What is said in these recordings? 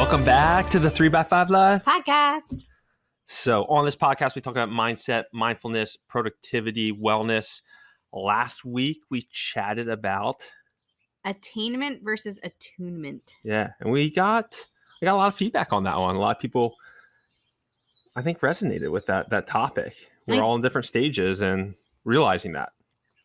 Welcome back to the 3x5 Live podcast. So on this podcast, we talk about mindset, mindfulness, productivity, wellness. Last week, we chatted about Attainment versus attunement. Yeah, and we got a lot of feedback on that one. A lot of people, I think, resonated with that topic. We're all in different stages and realizing that.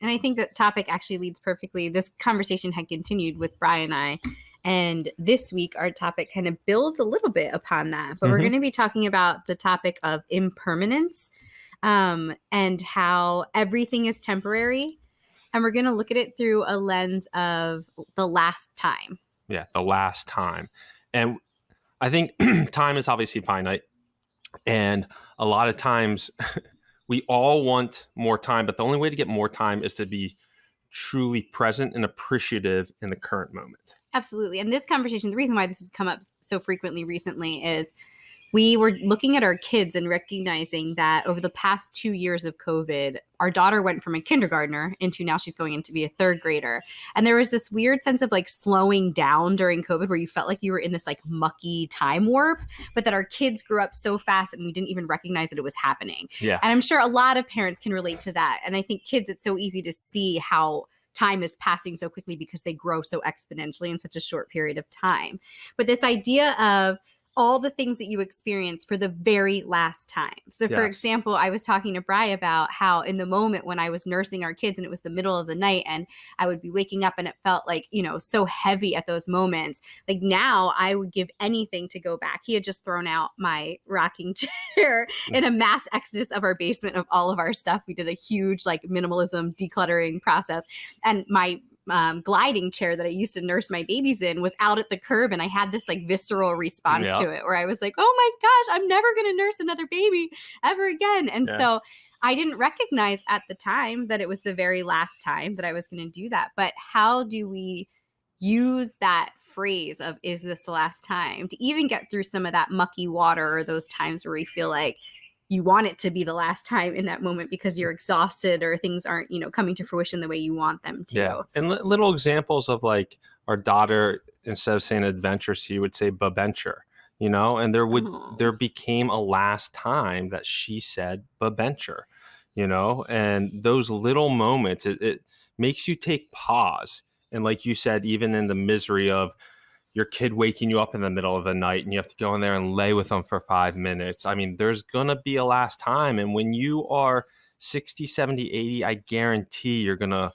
And I think that topic actually leads perfectly. This conversation had continued with Bryan and I. And this week, our topic kind of builds a little bit upon that. But we're going to be talking about the topic of impermanence and how everything is temporary. And we're going to look at it through a lens of the last time. Yeah, the last time. And I think time is obviously finite. And a lot of times we all want more time, but the only way to get more time is to be truly present and appreciative in the current moment. Absolutely. And this conversation, the reason why this has come up so frequently recently is we were looking at our kids and recognizing that over the past 2 years of COVID, our daughter went from a kindergartner into now she's going into be a third grader. And there was this weird sense of like slowing down during COVID where you felt like you were in this like mucky time warp, but that our kids grew up so fast and we didn't even recognize that it was happening. Yeah. And I'm sure a lot of parents can relate to that. And I think kids, it's so easy to see how time is passing so quickly because they grow so exponentially in such a short period of time. But this idea of all the things that you experience for the very last time. So for example, I was talking to Bryan about how in the moment when I was nursing our kids and it was the middle of the night and I would be waking up and it felt like, you know, so heavy at those moments. Like now I would give anything to go back. He had just thrown out my rocking chair in a mass exodus of our basement of all of our stuff. We did a huge like minimalism decluttering process. And my gliding chair that I used to nurse my babies in was out at the curb, and I had this like visceral response to it where I was like, oh my gosh, I'm never going to nurse another baby ever again. And so I didn't recognize at the time that it was the very last time that I was going to do that. But how do we use that phrase of, is this the last time, to even get through some of that mucky water or those times where we feel like you want it to be the last time in that moment because you're exhausted or things aren't, you know, coming to fruition the way you want them to. Yeah. And little examples of like our daughter, instead of saying adventure, she would say babenture, you know, and there became a last time that she said babenture, you know, and those little moments, it makes you take pause. And like you said, even in the misery of your kid waking you up in the middle of the night and you have to go in there and lay with them for 5 minutes. I mean, there's going to be a last time. And when you are 60, 70, 80, I guarantee you're going to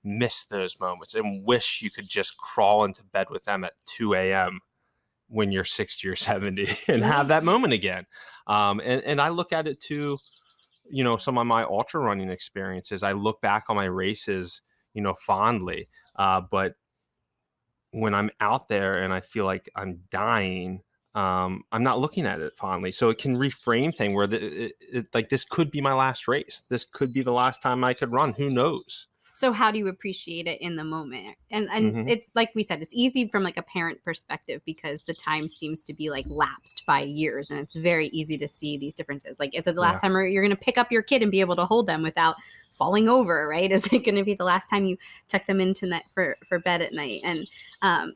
miss those moments and wish you could just crawl into bed with them at 2 a.m. when you're 60 or 70 and have that moment again. And I look at it too, you know, some of my ultra running experiences. I look back on my races, you know, fondly, but when I'm out there and I feel like I'm dying, I'm not looking at it fondly. So it can reframe thing where like this could be my last race. This could be the last time I could run. Who knows? So how do you appreciate it in the moment? And it's like we said, it's easy from like a parent perspective because the time seems to be like lapsed by years. And it's very easy to see these differences. Like, is it the last time you're going to pick up your kid and be able to hold them without falling over, right? Is it going to be the last time you tuck them into night for bed at night? And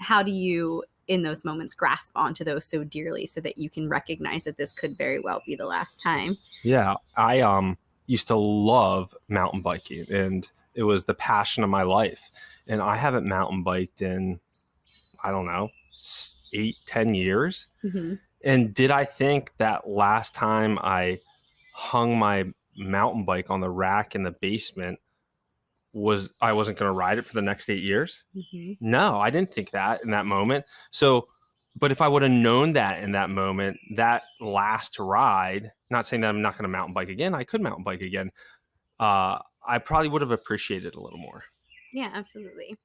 how do you, in those moments, grasp onto those so dearly so that you can recognize that this could very well be the last time? Yeah, I used to love mountain biking, and it was the passion of my life. And I haven't mountain biked in, I don't know, 8-10 years. Mm-hmm. And did I think that last time I hung my mountain bike on the rack in the basement I wasn't going to ride it for the next 8 years? Mm-hmm. No, I didn't think that in that moment. So, but if I would have known that in that moment, that last ride, not saying that I'm not going to mountain bike again, I could mountain bike again. I probably would have appreciated it a little more. Yeah, absolutely.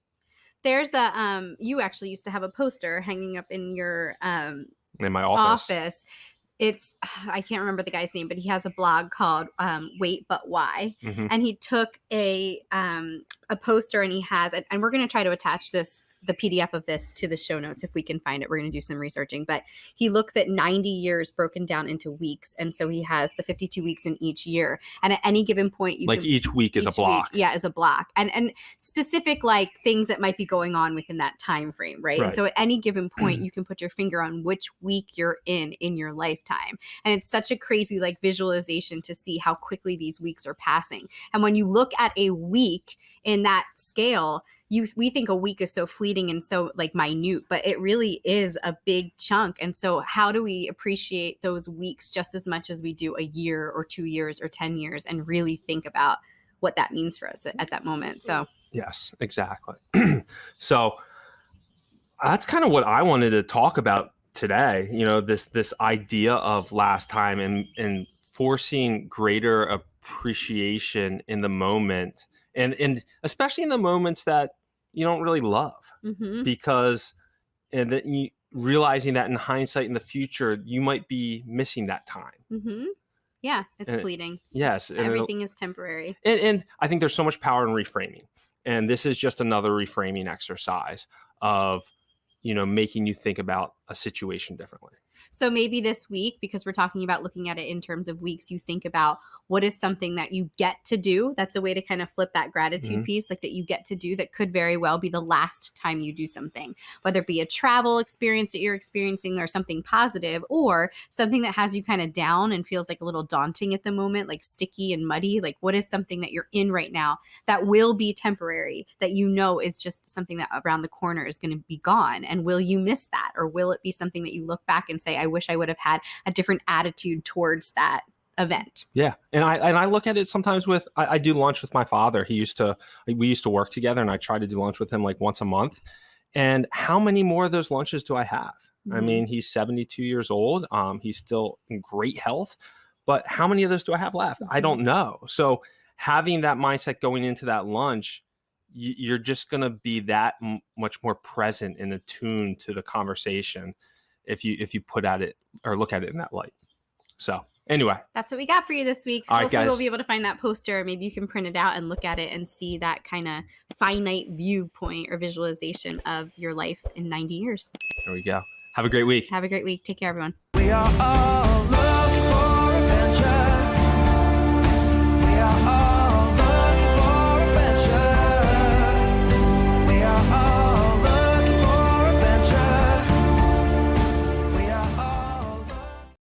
There's a, you actually used to have a poster hanging up in your, in my office. It's, I can't remember the guy's name, but he has a blog called Wait But Why. Mm-hmm. And he took a poster and he has, and we're going to try to attach this the PDF of this to the show notes if we can find it. We're going to do some researching, but he looks at 90 years broken down into weeks. And so he has the 52 weeks in each year. And at any given point, you like can, each week is a block. is a block. And specific like things that might be going on within that time frame, right? And so at any given point, you can put your finger on which week you're in your lifetime. And it's such a crazy like visualization to see how quickly these weeks are passing. And when you look at a week in that scale, we think a week is so fleeting and so like minute, but it really is a big chunk. And so how do we appreciate those weeks just as much as we do a year or 2 years or 10 years and really think about what that means for us at that moment? So yes, exactly. So that's kind of what I wanted to talk about today. You know, this idea of last time and forcing greater appreciation in the moment, and especially in the moments that you don't really love, because and then you realizing that in hindsight in the future you might be missing that time. Yeah, it's fleeting. Yes, everything is temporary. And I think there's so much power in reframing, and this is just another reframing exercise of, you know, making you think about a situation differently. So maybe this week, because we're talking about looking at it in terms of weeks, you think about what is something that you get to do. That's a way to kind of flip that gratitude piece, like that you get to do that could very well be the last time you do something, whether it be a travel experience that you're experiencing or something positive, or something that has you kind of down and feels like a little daunting at the moment, like sticky and muddy. Like what is something that you're in right now that will be temporary, that you know is just something that around the corner is going to be gone? And will you miss that? Or will it be something that you look back and say, I wish I would have had a different attitude towards that event? Yeah. And I look at it sometimes with, I do lunch with my father. We used to work together, and I try to do lunch with him like once a month. And how many more of those lunches do I have? I mean, he's 72 years old. He's still in great health, but how many of those do I have left? I don't know. So having that mindset going into that lunch, you're just going to be that much more present and attuned to the conversation if you put at it or look at it in that light. So anyway, that's what we got for you this week. All right, hopefully guys, we'll be able to find that poster. Maybe you can print it out and look at it and see that kind of finite viewpoint or visualization of your life in 90 years. There we go. Have a great week. Have a great week. Take care, everyone. We are all